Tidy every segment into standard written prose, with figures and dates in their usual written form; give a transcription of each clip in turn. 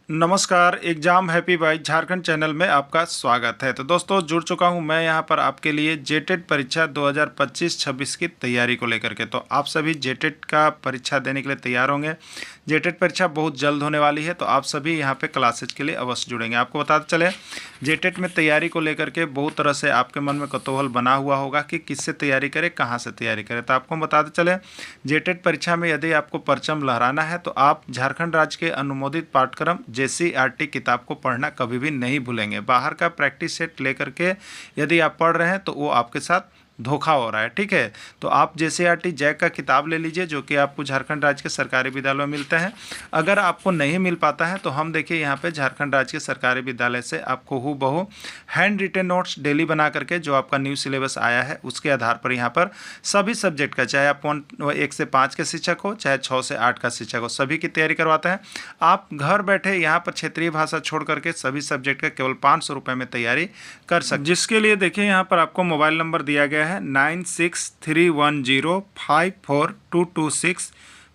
नमस्कार, exam happy by Jharkhand channel में आपका स्वागत है। तो दोस्तों जुड़ चुका हूं मैं यहां पर आपके लिए जेटेट परीक्षा 2025-26 की तैयारी को लेकर के। तो आप सभी जेटेट का परीक्षा देने के लिए तैयार होंगे। जेटेट परीक्षा बहुत जल्द होने वाली है, तो आप सभी यहां पे क्लासेज के लिए अवश्य जुड़ेंगे। आपको बताते चले, जेटेट में तैयारी को लेकर के बहुत तरह से आपके मन में कौतूहल बना हुआ होगा कि किससे तैयारी करें, कहाँ से तैयारी करें। तो आपको बताते चले, जेटेट परीक्षा में यदि आपको परचम लहराना है तो आप झारखंड राज्य के अनुमोदित पाठ्यक्रम JCERT किताब को पढ़ना कभी भी नहीं भूलेंगे। बाहर का प्रैक्टिस सेट लेकर के यदि आप पढ़ रहे हैं तो वो आपके साथ धोखा हो रहा है, ठीक है। तो आप JCERT जैक का किताब ले लीजिए, जो कि आपको झारखंड राज्य के सरकारी विद्यालयों में मिलते हैं। अगर आपको नहीं मिल पाता है तो हम देखिए यहाँ पे झारखंड राज्य के सरकारी विद्यालय से आपको हूबहू हैंड रिटेन नोट्स डेली बना करके, जो आपका न्यू सिलेबस आया है उसके आधार पर यहाँ पर सभी सब्जेक्ट का, चाहे आप 1 से 5 के शिक्षक हो, चाहे 6 से 8 का शिक्षक हो, सभी की तैयारी करवाते हैं। आप घर बैठे यहाँ पर क्षेत्रीय भाषा छोड़ करके सभी सब्जेक्ट का केवल 500 रुपये में तैयारी कर सकते, जिसके लिए देखिए यहाँ पर आपको मोबाइल नंबर दिया गया है 9631054226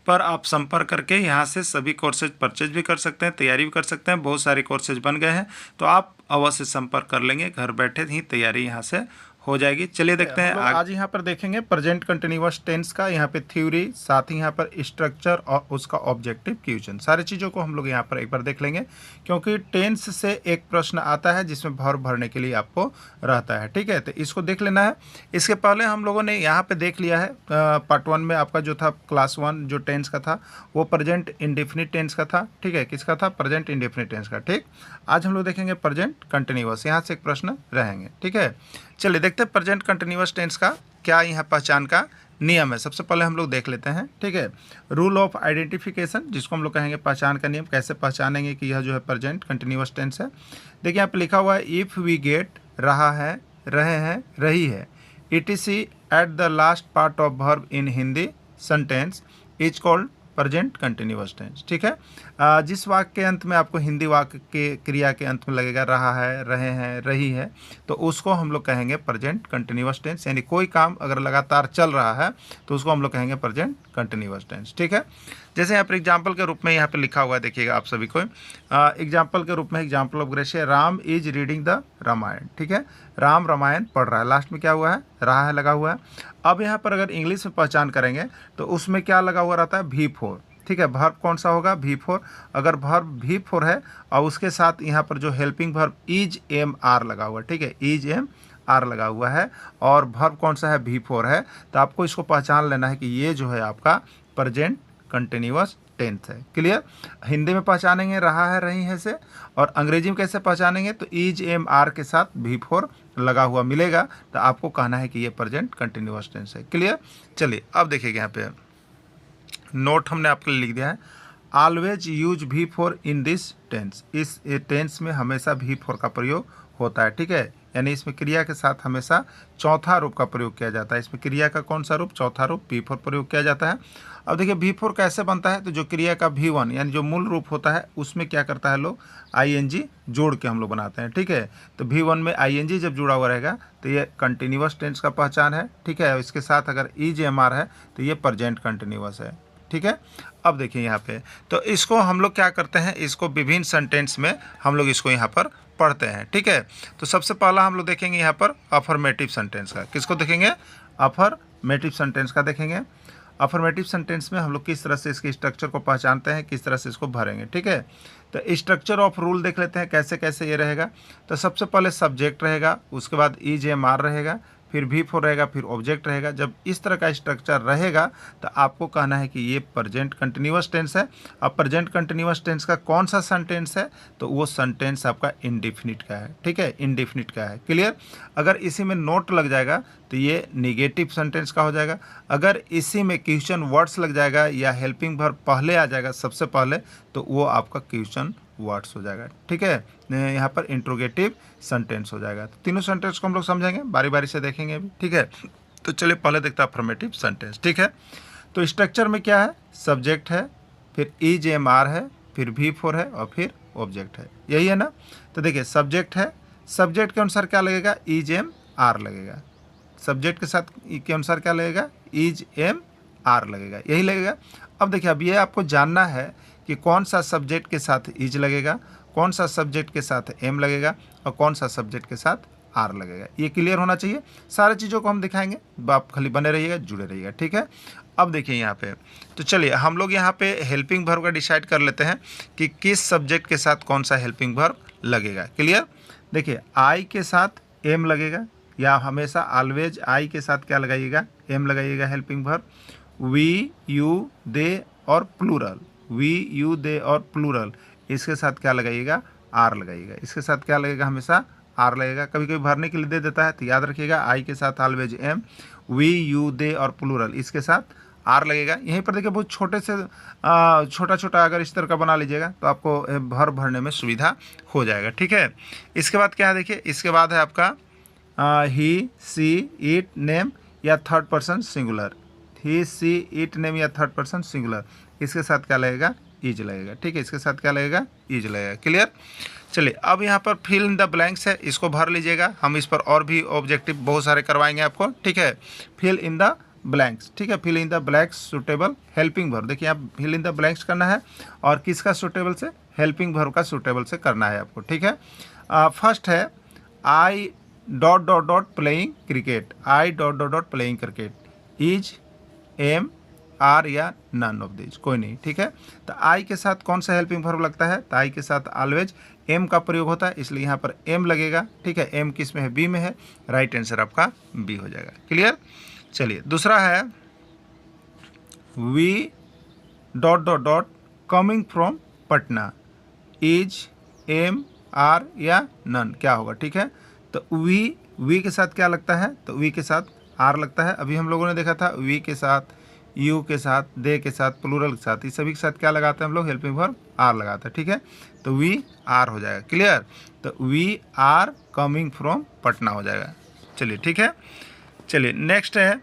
पर आप संपर्क करके यहाँ से सभी कोर्सेज परचेज भी कर सकते हैं, तैयारी भी कर सकते हैं। बहुत सारे कोर्सेज बन गए हैं, तो आप अवश्य संपर्क कर लेंगे, घर बैठे ही तैयारी यहाँ से हो जाएगी। चलिए देखते हैं आज यहाँ पर देखेंगे प्रेजेंट कंटिन्यूअस टेंस का यहाँ पे थ्योरी, साथ ही यहाँ पर स्ट्रक्चर और उसका ऑब्जेक्टिव क्वेश्चन, सारी चीज़ों को हम लोग यहाँ पर एक बार देख लेंगे, क्योंकि टेंस से एक प्रश्न आता है जिसमें वर्ब भरने के लिए आपको रहता है, ठीक है। तो इसको देख लेना है। इसके पहले हम लोगों ने यहाँ पर देख लिया है पार्ट 1 में आपका जो था क्लास 1 जो टेंस का था वो प्रेजेंट इंडेफिनिट टेंस का था, ठीक है। किसका था? प्रेजेंट इंडेफिनिट टेंस का, ठीक। आज हम लोग देखेंगे प्रेजेंट कंटिन्यूअस, यहाँ से एक प्रश्न रहेंगे, ठीक है। चलिए देखते हैं प्रेजेंट कंटिन्यूअस टेंस का क्या यहाँ पहचान का नियम है। सबसे पहले हम लोग देख लेते हैं, ठीक है। रूल ऑफ आइडेंटिफिकेशन, जिसको हम लोग कहेंगे पहचान का नियम, कैसे पहचानेंगे कि यह जो है प्रेजेंट कंटिन्यूअस टेंस है। देखिए यहाँ पे लिखा हुआ है, इफ़ वी गेट रहा है, रहे हैं, रही है, etc at the last part of verb in Hindi sentence is called present continuous tense, ठीक है। जिस वाक्य के अंत में आपको हिंदी वाक्य के क्रिया के अंत में लगेगा रहा है, रहे हैं, रही है, तो उसको हम लोग कहेंगे प्रेजेंट कंटिन्यूअस टेंस। यानी कोई काम अगर लगातार चल रहा है तो उसको हम लोग कहेंगे प्रेजेंट कंटिन्यूअस टेंस, ठीक है। जैसे यहाँ पर एग्जाम्पल के रूप में यहाँ पे लिखा हुआ है, देखिएगा आप सभी को एग्जाम्पल के रूप में, एग्जाम्पल ऑफ ग्रेशिया, Ram is reading the Ramayana, ठीक है। राम रामायण पढ़ रहा है, लास्ट में क्या हुआ है? रहा है लगा हुआ है। अब यहाँ पर अगर इंग्लिश में पहचान करेंगे तो उसमें क्या लगा हुआ रहता है? V4, ठीक है। वर्ब कौन सा होगा? V4। अगर वर्ब V4 है और उसके साथ यहाँ पर जो helping verb is am are लगा हुआ है, ठीक है, इज एम आर लगा हुआ है, और वर्ब कौन सा है? V4 है। तो आपको इसको पहचान लेना है कि ये जो है आपका प्रेजेंट कंटिन्यूअस टेंस है। क्लियर? हिंदी में पहचानेंगे रहा है, रही है से, और अंग्रेजी में कैसे पहचानेंगे? तो इज एम आर के साथ V4 लगा हुआ मिलेगा, तो आपको कहना है कि ये प्रेजेंट कंटिन्यूअस टेंस है। क्लियर? चलिए अब देखिएगा यहाँ पे नोट हमने आपके लिए लिख दिया है, always use V4 in this tense. इस टेंस में हमेशा V4 का प्रयोग होता है, ठीक है। यानी इसमें क्रिया के साथ हमेशा चौथा रूप का प्रयोग किया जाता है। इसमें क्रिया का कौन सा रूप? चौथा रूप V4 प्रयोग किया जाता है। अब देखिए V4 कैसे बनता है, तो जो क्रिया का V1 यानी जो मूल रूप होता है उसमें क्या करता है लोग? ING जोड़ के हम लोग बनाते हैं, ठीक है। तो V1 में ING जब जुड़ा हुआ रहेगा तो ये कंटिन्यूअस टेंस का पहचान है, ठीक है। इसके साथ अगर इज एम आर है तो ये प्रेजेंट कंटिन्यूअस है, ठीक है। अब देखिए यहाँ पे, तो इसको हम लोग क्या करते हैं, इसको विभिन्न सेंटेंस में हम लोग इसको यहाँ पर पढ़ते हैं, ठीक है। तो सबसे पहला हम लोग देखेंगे यहाँ पर अफर्मेटिव सेंटेंस का। किसको देखेंगे? अफर्मेटिव सेंटेंस का देखेंगे। अफर्मेटिव सेंटेंस में हम लोग किस तरह से इसके स्ट्रक्चर को पहचानते हैं, किस तरह से इसको भरेंगे, ठीक है। तो स्ट्रक्चर ऑफ रूल देख लेते हैं कैसे कैसे ये रहेगा। तो सबसे पहले सब्जेक्ट रहेगा, उसके बाद इज एम आर रहेगा, फिर V4 रहेगा, फिर ऑब्जेक्ट रहेगा। जब इस तरह का स्ट्रक्चर रहेगा तो आपको कहना है कि ये प्रेजेंट कंटिन्यूअस टेंस है। अब प्रेजेंट कंटिन्यूअस टेंस का कौन सा सेंटेंस है? तो वो सेंटेंस आपका इंडेफिनिट का है, ठीक है, इंडेफिनिट का है। क्लियर? अगर इसी में नोट लग जाएगा तो ये निगेटिव सेंटेंस का हो जाएगा। अगर इसी में क्वेश्चन वर्ड्स लग जाएगा या हेल्पिंग वर्ब पहले आ जाएगा सबसे पहले, तो वो आपका क्वेश्चन वर्ड्स हो जाएगा, ठीक है। यहाँ पर इंट्रोगेटिव सेंटेंस हो जाएगा। तो तीनों सेंटेंस को हम लोग समझेंगे, बारी बारी से देखेंगे अभी, ठीक है। तो चलिए पहले देखते हैं अफर्मेटिव सेंटेंस, ठीक है। तो स्ट्रक्चर में क्या है? सब्जेक्ट है, फिर इज एम आर है, फिर V4 है, और फिर ऑब्जेक्ट है, यही है ना। तो देखिए सब्जेक्ट है, सब्जेक्ट के अनुसार क्या लगेगा? इज एम आर लगेगा। सब्जेक्ट के साथ के अनुसार क्या लगेगा? इज एम आर लगेगा, यही लगेगा। अब देखिए अब ये आपको जानना है कि कौन सा सब्जेक्ट के साथ इज लगेगा, कौन सा सब्जेक्ट के साथ एम लगेगा और कौन सा सब्जेक्ट के साथ आर लगेगा। ये क्लियर होना चाहिए। सारी चीज़ों को हम दिखाएंगे, आप खाली बने रहिएगा, जुड़े रहिएगा, ठीक है। अब देखिए यहाँ पे, तो चलिए हम लोग यहाँ पे हेल्पिंग वर्ब का डिसाइड कर लेते हैं कि किस सब्जेक्ट के साथ कौन सा हेल्पिंग वर्ब लगेगा। क्लियर। देखिए आई के साथ एम लगेगा, या हमेशा ऑलवेज आई के साथ क्या लगाइएगा, एम लगाइएगा helping verb. We you they और प्लूरल, वी यू दे और प्लूरल, इसके साथ क्या लगाइएगा, आर लगाइएगा। इसके साथ क्या लगेगा, हमेशा आर लगेगा। कभी कभी भरने के लिए दे देता है, तो याद रखिएगा आई के साथ always am, we you they और प्लूरल, इसके साथ आर लगेगा। यहीं पर देखिए बहुत छोटे से छोटा छोटा अगर इस तरह का बना लीजिएगा तो आपको भरने में सुविधा हो जाएगा, ठीक है। इसके बाद क्या है, देखिए इसके बाद है आपका ही सी इट नेम या third person singular, he see it name या थर्ड पर्सन सिंगुलर, इसके साथ क्या लगेगा, इज लगेगा, ठीक है। इसके साथ क्या लगेगा, इज लगेगा। क्लियर। चलिए अब यहाँ पर फिल इन द ब्लैंक्स है, इसको भर लीजिएगा। हम इस पर और भी ऑब्जेक्टिव बहुत सारे करवाएंगे आपको, ठीक है। फिल इन द ब्लैंक्स, ठीक है, fill in the blanks suitable helping verb. देखिए आप फिल इन द ब्लैंक्स करना है और किसका सुटेबल से, हेल्पिंग वर्ब का सुटेबल से करना है आपको, ठीक है। फर्स्ट है I dot dot dot playing cricket, I dot dot dot playing cricket, is am are या नन ऑफ दिस, कोई नहीं, ठीक है। तो आई के साथ कौन सा हेल्पिंग वर्ब लगता है, तो आई के साथ ऑलवेज एम का प्रयोग होता है, इसलिए यहाँ पर एम लगेगा, ठीक है। एम किस में है, बी में है, राइट आंसर आपका बी हो जाएगा। क्लियर। चलिए दूसरा है we dot dot dot coming from Patna, is am are या नन, क्या होगा, ठीक है। तो वी के साथ क्या लगता है, तो वी के साथ आर लगता है। अभी हम लोगों ने देखा था वी के साथ, यू के साथ, दे के साथ, प्लूरल के साथ, इस सभी के साथ क्या लगाते हैं हम लोग, हेल्पिंग वर्ब आर लगाते हैं, ठीक है। तो वी आर हो जाएगा। क्लियर। तो we are coming from Patna हो जाएगा। चलिए ठीक है। चलिए नेक्स्ट है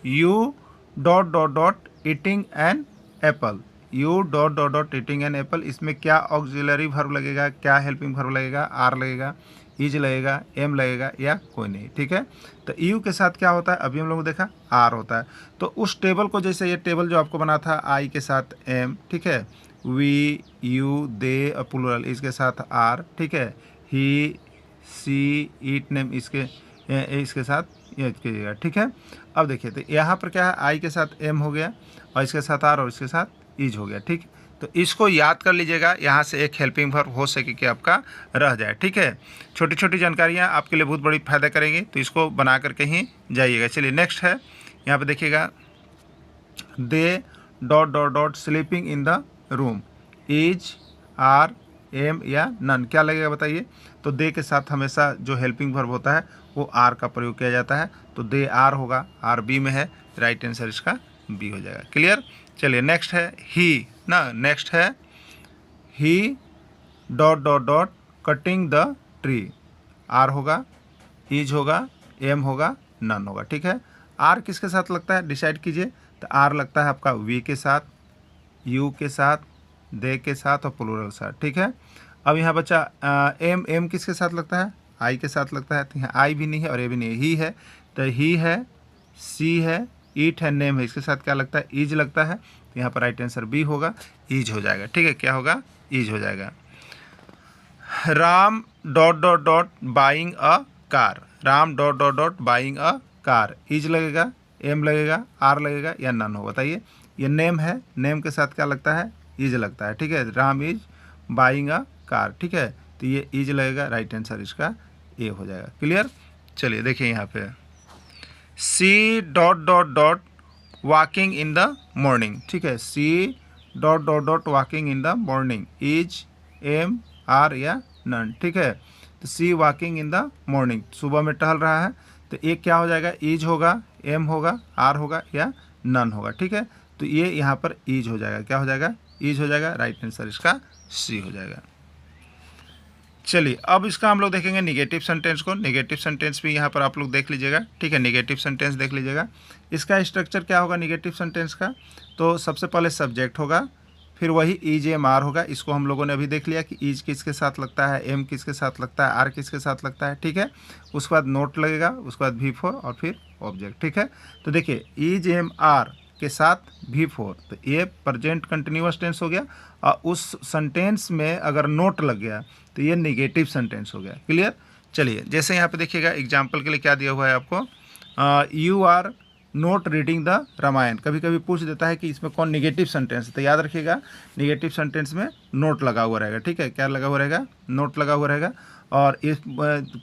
you dot dot dot eating an apple, you dot dot dot eating an apple, इसमें क्या ऑक्सिलरी वर्ब लगेगा, क्या हेल्पिंग वर्ब लगेगा, आर लगेगा, इज लगेगा, एम लगेगा या कोई नहीं, ठीक है। तो यू के साथ क्या होता है, अभी हम लोगों ने देखा आर होता है। तो उस टेबल को, जैसे ये टेबल जो आपको बना था आई के साथ एम, ठीक है, वी यू दे प्लूरल, इसके साथ आर, ठीक है, ही सी इट नेम, इसके साथ ये कीजिएगा, ठीक है। अब देखिए तो यहाँ पर क्या है, आई के साथ एम हो गया और इसके साथ आर और इसके साथ इज हो गया, ठीक। तो इसको याद कर लीजिएगा, यहाँ से एक हेल्पिंग वर्ब हो सके कि आपका रह जाए, ठीक है। छोटी छोटी जानकारियाँ आपके लिए बहुत बड़ी फायदा करेंगी, तो इसको बना करके ही जाइएगा। चलिए नेक्स्ट है, यहाँ पे देखिएगा they dot dot dot sleeping in the room, is are am या नन, क्या लगेगा बताइए। तो दे के साथ हमेशा जो हेल्पिंग वर्ब होता है वो आर का प्रयोग किया जाता है, तो दे आर होगा, आर बी में है, राइट आंसर इसका बी हो जाएगा। क्लियर। चलिए नेक्स्ट है ही ना, नेक्स्ट है ही dot dot dot cutting the tree, are होगा, इज होगा, एम होगा, नन होगा, ठीक है। आर किसके साथ लगता है डिसाइड कीजिए। तो आर लगता है आपका वी के साथ, यू के साथ, दे के साथ और प्लूरल के साथ, ठीक है। अब यहाँ बच्चा एम किसके साथ लगता है, आई के साथ लगता है। तो यहाँ आई भी नहीं है और ए भी नहीं है, ही है, तो ही है, सी है, ईट है, नेम है, इसके साथ क्या लगता है, ईज लगता है। तो यहाँ पर राइट आंसर बी होगा, ईज हो जाएगा, ठीक है। क्या होगा, ईज हो जाएगा। Ram dot dot dot buying a car, Ram dot dot dot buying a car, is लगेगा, एम लगेगा, आर लगेगा या नन हो, बताइए। ये नेम है, नेम के साथ क्या लगता है, ईज लगता है, ठीक है। Ram is buying a car, ठीक है। तो ये ईज लगेगा, राइट आंसर इसका ए हो जाएगा। क्लियर। चलिए देखिए यहाँ पे she dot dot dot walking in the morning, ठीक है। She dot dot dot walking in the morning, is am are या नन, ठीक है। तो she walking in the morning, सुबह में टहल रहा है, तो एक क्या हो जाएगा, इज होगा, एम होगा, आर होगा या नन होगा, ठीक है। तो ये यहाँ पर इज हो जाएगा, क्या हो जाएगा, इज हो जाएगा, राइट आंसर इसका सी हो जाएगा। चलिए अब इसका हम लोग देखेंगे निगेटिव सेंटेंस को। निगेटिव सेंटेंस भी यहाँ पर आप लोग देख लीजिएगा, ठीक है। निगेटिव सेंटेंस देख लीजिएगा, इसका स्ट्रक्चर क्या होगा निगेटिव सेंटेंस का। तो सबसे पहले सब्जेक्ट होगा, फिर वही इज एम आर होगा। इसको हम लोगों ने अभी देख लिया कि इज किसके साथ लगता है, एम किसके साथ लगता है, आर किसके साथ लगता है, ठीक है। उसके बाद नोट लगेगा, उसके बाद V4 और फिर ऑब्जेक्ट, ठीक है। तो देखिए इज एम आर के साथ V4, तो ये प्रेजेंट कंटिन्यूअस टेंस हो गया। और उस सेंटेंस में अगर नोट लग गया तो ये निगेटिव सेंटेंस हो गया। क्लियर। चलिए जैसे यहाँ पे देखिएगा एग्जाम्पल के लिए क्या दिया हुआ है आपको, you are not reading the Ramayana. कभी कभी पूछ देता है कि इसमें कौन निगेटिव सेंटेंस है, तो याद रखिएगा निगेटिव सेंटेंस में नोट लगा हुआ रहेगा। ठीक है, क्या लगा हुआ रहेगा, नोट लगा हुआ रहेगा। और इस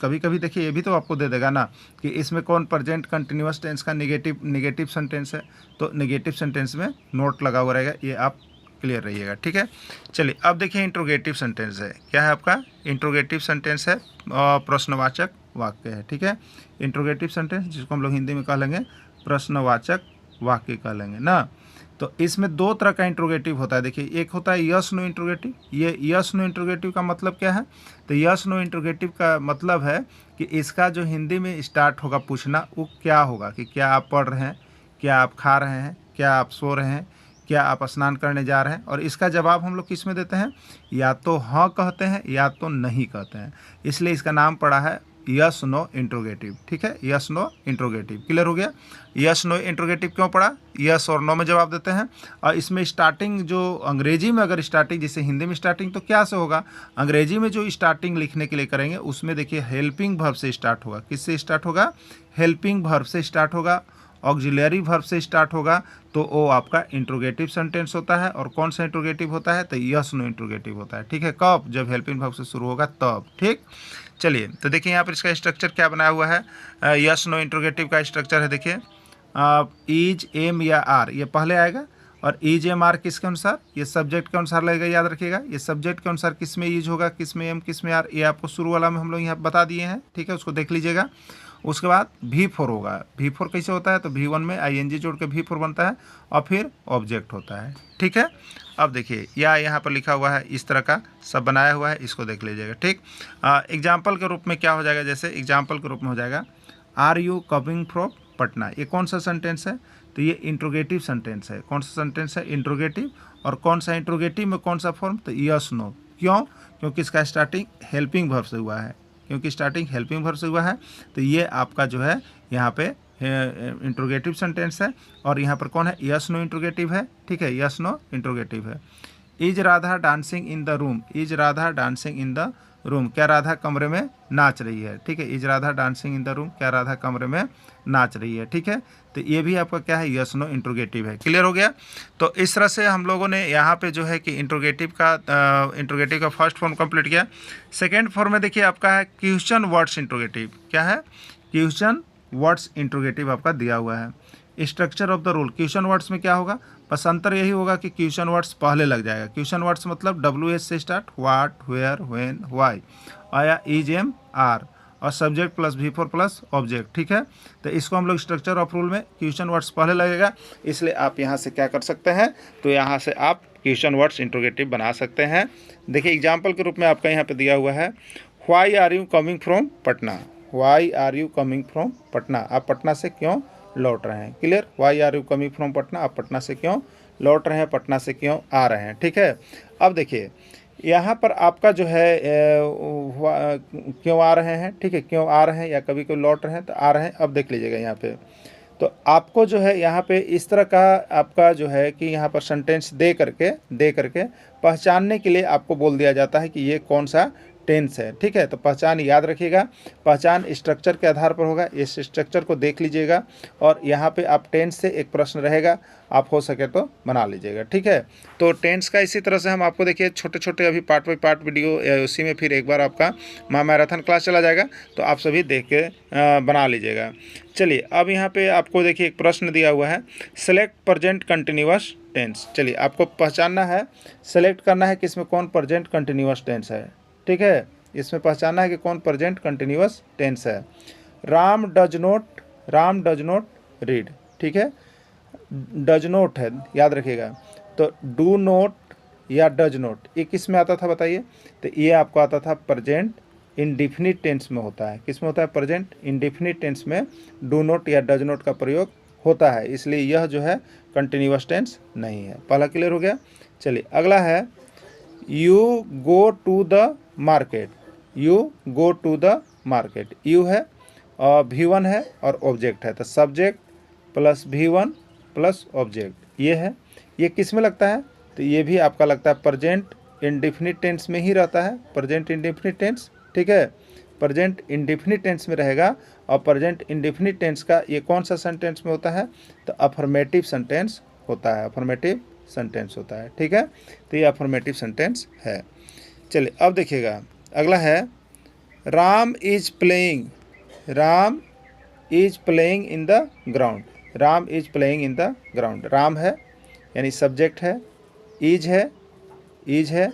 कभी कभी देखिए ये भी तो आपको दे देगा ना कि इसमें कौन प्रेजेंट कंटिन्यूअस टेंस का निगेटिव सेंटेंस है, तो निगेटिव सेंटेंस में नोट लगा हुआ रहेगा। ये आप क्लियर रहिएगा। ठीक है, चलिए अब देखिए इंट्रोगेटिव सेंटेंस है। क्या है आपका इंट्रोगेटिव सेंटेंस है, प्रश्नवाचक वाक्य है। ठीक है, इंट्रोगेटिव सेंटेंस जिसको हम लोग हिंदी में कह लेंगे प्रश्नवाचक वाक्य कह लेंगे ना। तो इसमें दो तरह का इंट्रोगेटिव होता है। देखिए एक होता है यस नो इंट्रोगेटिव। ये यस नो इंट्रोगेटिव का मतलब क्या है, तो यस नो इंट्रोगेटिव का मतलब है कि इसका जो हिंदी में स्टार्ट होगा पूछना वो क्या होगा, कि क्या आप पढ़ रहे हैं, क्या आप खा रहे हैं, क्या आप सो रहे हैं, क्या आप स्नान करने जा रहे हैं। और इसका जवाब हम लोग किस में देते हैं, या तो हाँ कहते हैं या तो नहीं कहते हैं। इसलिए इसका नाम पड़ा है यस नो इंट्रोगेटिव। ठीक है, यस नो इंट्रोगेटिव। क्लियर हो गया। यस नो इंट्रोगेटिव क्यों पड़ा, यस और नो में जवाब देते हैं। और इसमें स्टार्टिंग जो अंग्रेजी में अगर स्टार्टिंग जैसे हिंदी में स्टार्टिंग तो क्या से होगा, अंग्रेजी में जो स्टार्टिंग लिखने के लिए करेंगे उसमें देखिए हेल्पिंग वर्ब से स्टार्ट होगा। किससे स्टार्ट होगा, हेल्पिंग वर्ब से स्टार्ट होगा, ऑक्सिलरी वर्ब से स्टार्ट होगा, तो वो आपका इंट्रोगेटिव सेंटेंस होता है। और कौन सा इंट्रोगेटिव होता है, तो यस नो इंट्रोगेटिव होता है। ठीक है, कब, जब हेल्पिंग वर्ब से शुरू होगा तब। ठीक, चलिए तो देखिए यहाँ पर इसका स्ट्रक्चर क्या बनाया हुआ है। यस नो इंट्रोगेटिव का स्ट्रक्चर है, देखिए इज, एम या आर ये पहले आएगा। और इज एम आर किसके अनुसार, ये सब्जेक्ट के अनुसार लगेगा। याद रखिएगा ये सब्जेक्ट के अनुसार किस में इज होगा, किस में एम, किस में आर, ये आपको शुरू वाला में हम लोग यहाँ बता दिए हैं। ठीक है, उसको देख लीजिएगा। उसके बाद V4 होगा। V4 कैसे होता है, तो V1 में ING जोड़ के V4 बनता है और फिर ऑब्जेक्ट होता है। ठीक है, अब देखिए या यहाँ पर लिखा हुआ है इस तरह का सब बनाया हुआ है, इसको देख लीजिएगा। ठीक, एग्जाम्पल के रूप में क्या हो जाएगा, जैसे एग्जाम्पल के रूप में हो जाएगा are you coming from Patna. ये कौन सा सेंटेंस है, तो ये इंट्रोगेटिव सेंटेंस है। कौन सा सेंटेंस है, इंट्रोगेटिव। और कौन सा इंट्रोगेटिव में कौन सा फॉर्म, तो यस नो। क्यों, क्योंकि इसका स्टार्टिंग हेल्पिंग वर्ब से हुआ है, क्योंकि स्टार्टिंग हेल्पिंग वर्ब से हुआ है। तो ये आपका जो है यहाँ पे इंट्रोगेटिव सेंटेंस है। और यहाँ पर कौन है, यस नो इंट्रोगेटिव है। ठीक है, यस नो इंट्रोगेटिव है। Is Radha dancing in the room, is Radha dancing in the room, क्या राधा कमरे में नाच रही है। ठीक है, is Radha dancing in the room, क्या राधा कमरे में नाच रही है। ठीक है, तो ये भी आपका क्या है, यस नो इंट्रोगेटिव है। क्लियर हो गया। तो इस तरह से हम लोगों ने यहाँ पे जो है कि इंट्रोगेटिव का फर्स्ट फॉर्म कंप्लीट किया। सेकेंड फॉर्म में देखिए आपका है क्वेश्चन वर्ड्स इंट्रोगेटिव। क्या है, क्वेश्चन वर्ड्स इंट्रोगेटिव आपका दिया हुआ है। Structure of the rule, question words में क्या होगा, बस अंतर यही होगा कि क्वेश्चन वर्ड्स पहले लग जाएगा। क्वेश्चन वर्ड्स मतलब WH से start, what, where, when, why, आया इज, एम, आर, और subject plus V4 plus object. ठीक है, तो इसको हम लोग स्ट्रक्चर ऑफ रूल में क्वेश्चन वर्ड्स पहले लगेगा, इसलिए आप यहाँ से क्या कर सकते हैं, तो यहाँ से आप क्वेश्चन वर्ड्स इंट्रोगेटिव बना सकते हैं। देखिए एग्जाम्पल के रूप में आपका यहाँ पे दिया हुआ है why are you coming from Patna, why are you coming from Patna, आप पटना से क्यों लौट रहे हैं। Clear, why are you coming from Patna, आप पटना से क्यों लौट रहे हैं, पटना से क्यों आ रहे हैं। ठीक है, अब देखिए यहाँ पर आपका जो है क्यों आ रहे हैं। ठीक है, क्यों आ रहे हैं या कभी कोई लौट रहे हैं, तो आ रहे हैं। अब देख लीजिएगा यहाँ पे, तो आपको जो है यहाँ पे इस तरह का आपका जो है कि यहाँ पर सेंटेंस दे करके पहचानने के लिए आपको बोल दिया जाता है कि ये कौन सा टेंस है। ठीक है, तो पहचान याद रखिएगा, पहचान स्ट्रक्चर के आधार पर होगा। इस स्ट्रक्चर को देख लीजिएगा और यहाँ पे आप टेंस से एक प्रश्न रहेगा, आप हो सके तो बना लीजिएगा। ठीक है, तो टेंस का इसी तरह से हम आपको देखिए छोटे छोटे अभी पार्ट बाई पार्ट वीडियो, उसी में फिर एक बार आपका मैराथन क्लास चला जाएगा, तो आप सभी देख के बना लीजिएगा। चलिए अब यहाँ पे आपको देखिए एक प्रश्न दिया हुआ है, सेलेक्ट प्रेजेंट कंटिन्यूअस टेंस। चलिए आपको पहचानना है, सेलेक्ट करना है कि इसमें कौन प्रेजेंट कंटिन्यूअस टेंस है। ठीक है, इसमें पहचानना है कि कौन प्रेजेंट कंटिन्यूअस टेंस है। Ram does not read. ठीक है, डज नॉट है, याद रखिएगा। तो डू नॉट या डज नॉट ये किस में आता था बताइए, तो ये आपको आता था प्रेजेंट इंडेफिनिट टेंस में होता है। किस में होता है, प्रेजेंट इंडेफिनिट टेंस में डू नॉट या डज नॉट का प्रयोग होता है, इसलिए यह जो है कंटिन्यूअस टेंस नहीं है। पहला क्लियर हो गया। चलिए अगला है you go to the market, you go to the market, you है और V1 है और ऑब्जेक्ट है, तो subject plus V1 plus object, ये है। ये किस में लगता है? तो ये भी आपका लगता है प्रेजेंट इंडेफिनिट टेंस में ही रहता है, प्रेजेंट इंडेफिनिट टेंस, ठीक है, प्रेजेंट इंडेफिनिट टेंस में रहेगा। और प्रेजेंट इंडेफिनिट टेंस का ये कौन सा सेंटेंस में होता है? तो अफर्मेटिव सेंटेंस होता है, अफर्मेटिव सेंटेंस होता है, ठीक है। तो ये अफर्मेटिव सेंटेंस है। चलिए अब देखिएगा, अगला है Ram is playing, Ram is playing in the ground, Ram is playing in the ground. Ram है यानी सब्जेक्ट है, इज है, इज है,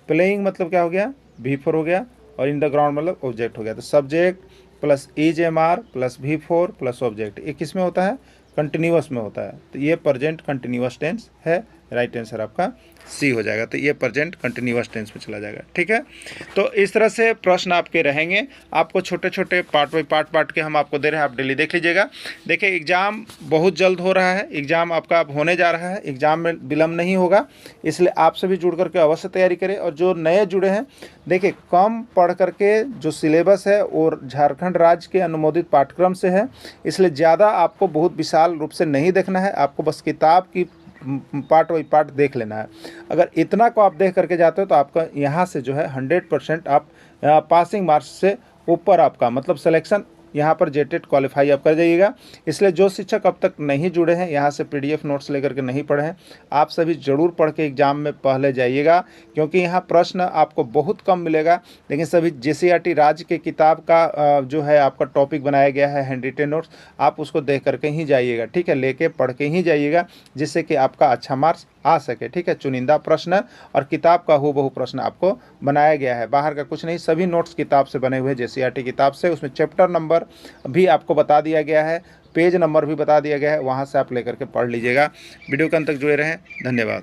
प्लेइंग मतलब क्या हो गया? V4 हो गया, और इन द ग्राउंड मतलब ऑब्जेक्ट हो गया। तो subject plus is MR plus V4 plus object, ये किस में होता है? कंटिन्यूअस में होता है। तो ये प्रेजेंट कंटिन्यूअस टेंस है, राइट आंसर आपका सी हो जाएगा। तो ये प्रेजेंट कंटिन्यूअस टेंस में चला जाएगा, ठीक है। तो इस तरह से प्रश्न आपके रहेंगे, आपको छोटे छोटे पार्ट बाई पार्ट के हम आपको दे रहे हैं, आप डेली देख लीजिएगा। देखिए एग्ज़ाम बहुत जल्द हो रहा है, एग्ज़ाम आपका अब होने जा रहा है, एग्ज़ाम में विलम्ब नहीं होगा, इसलिए आप सभी जुड़ करके अवश्य तैयारी करें। और जो नए जुड़े हैं, देखिए कम पढ़ करके जो सिलेबस है और झारखंड राज्य के अनुमोदित पाठ्यक्रम से है, इसलिए ज़्यादा आपको बहुत विशाल रूप से नहीं देखना है, आपको बस किताब की पार्ट बाई पार्ट देख लेना है। अगर इतना को आप देख करके जाते हो तो आपका यहाँ से जो है 100% आप पासिंग मार्क्स से ऊपर आपका मतलब सिलेक्शन यहाँ पर जेटेट क्वालिफाई आप कर जाइएगा। इसलिए जो शिक्षक अब तक नहीं जुड़े हैं, यहाँ से PDF नोट्स लेकर के नहीं पढ़े हैं, आप सभी ज़रूर पढ़ के एग्ज़ाम में पहले जाइएगा, क्योंकि यहाँ प्रश्न आपको बहुत कम मिलेगा। लेकिन सभी JCRT राज्य के किताब का जो है आपका टॉपिक बनाया गया है हैंड रिटेन नोट्स, आप उसको देख करके ही जाइएगा, ठीक है, लेके पढ़ के ही जाइएगा, जिससे कि आपका अच्छा मार्क्स आ सके, ठीक है। चुनिंदा प्रश्न और किताब का हूबहू प्रश्न आपको बनाया गया है, बाहर का कुछ नहीं, सभी नोट्स किताब से बने हुए JCRT किताब से। उसमें चैप्टर नंबर भी आपको बता दिया गया है, पेज नंबर भी बता दिया गया है, वहाँ से आप लेकर के पढ़ लीजिएगा। वीडियो के अंत तक जुड़े रहें, धन्यवाद।